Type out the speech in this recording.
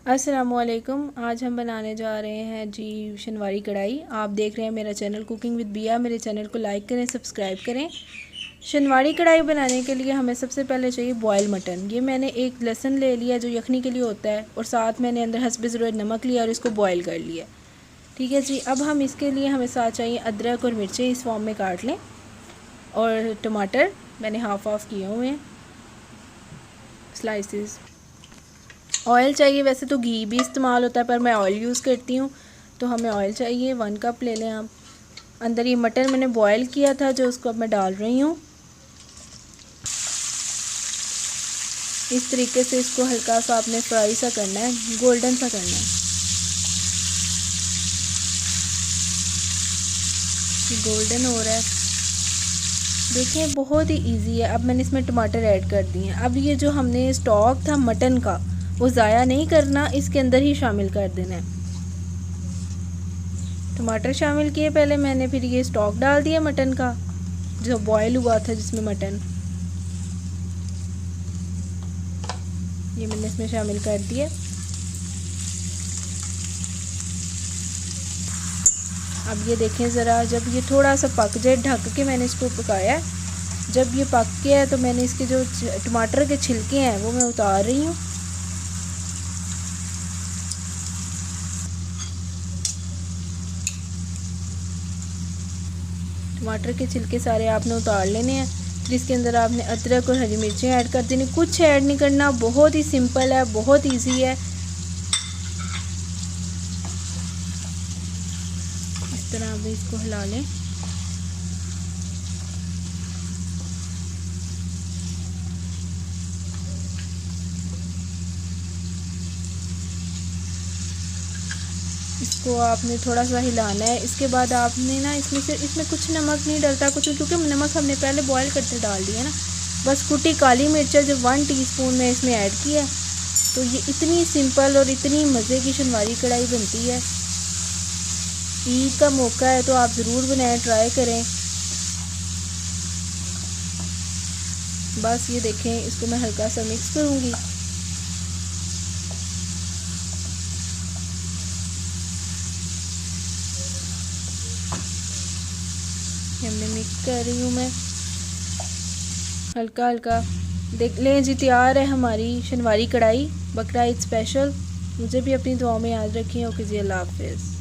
अस्सलामुअलैकुम। आज हम बनाने जा रहे हैं जी शनवारी कढ़ाई। आप देख रहे हैं मेरा चैनल कुकिंग विद बिया। मेरे चैनल को लाइक करें, सब्सक्राइब करें। शनवारी कढ़ाई बनाने के लिए हमें सबसे पहले चाहिए बॉयल मटन। ये मैंने एक लहसुन ले लिया जो यखनी के लिए होता है, और साथ मैंने अंदर हस्बे ज़रूरत नमक लिया और इसको बॉयल कर लिया। ठीक है जी। अब हम इसके लिए हमें साथ चाहिए अदरक और मिर्चें, इस फॉर्म में काट लें, और टमाटर मैंने हाफ़ किए हुए हैं स्लाइसेस। ऑयल चाहिए, वैसे तो घी भी इस्तेमाल होता है पर मैं ऑयल यूज़ करती हूँ, तो हमें ऑयल चाहिए 1 कप ले लें आप। अंदर ये मटन मैंने बॉयल किया था जो उसको अब मैं डाल रही हूँ। इस तरीके से इसको हल्का सा आपने फ्राई सा करना है, गोल्डन सा करना है। गोल्डन हो रहा है, देखिए बहुत ही इजी है। अब मैंने इसमें टमाटर ऐड कर दिए हैं। अब ये जो हमने स्टॉक था मटन का वो ज़ाया नहीं करना, इसके अंदर ही शामिल कर देना है। टमाटर शामिल किए पहले मैंने, फिर ये स्टॉक डाल दिया मटन का जो बॉयल हुआ था, जिसमें मटन ये मैंने इसमें शामिल कर दिया। अब ये देखें ज़रा, जब ये थोड़ा सा पक जाए, ढक के मैंने इसको पकाया। जब ये पक गया है तो मैंने इसके जो टमाटर के छिलके हैं वो मैं उतार रही हूँ। टमाटर के छिलके सारे आपने उतार लेने हैं। फिर इसके अंदर आपने अदरक और हरी मिर्चें ऐड कर देनी। कुछ ऐड नहीं करना, बहुत ही सिंपल है, बहुत इजी है। इस तरह आप इसको हिला लें। इसको आपने थोड़ा सा हिलाना है। इसके बाद आपने ना इसमें कुछ नमक नहीं डलता कुछ, क्योंकि नमक हमने पहले बॉईल करते डाल दिया ना। बस कुटी काली मिर्च जो 1 टीस्पून में इसमें ऐड किया है। तो ये इतनी सिंपल और इतनी मज़े की शनवारी कढ़ाई बनती है। ईद का मौका है तो आप ज़रूर बनाएं, ट्राई करें। बस ये देखें, इसको मैं हल्का सा मिक्स करूँगी। हमने मिक्स कर रही हूँ मैं हल्का हल्का। देख लें जी, तैयार है हमारी शनवारी कढ़ाई बकरा ईद स्पेशल। मुझे भी अपनी दुआ में याद रखिए। ओके जी, अल्लाह हाफिज़।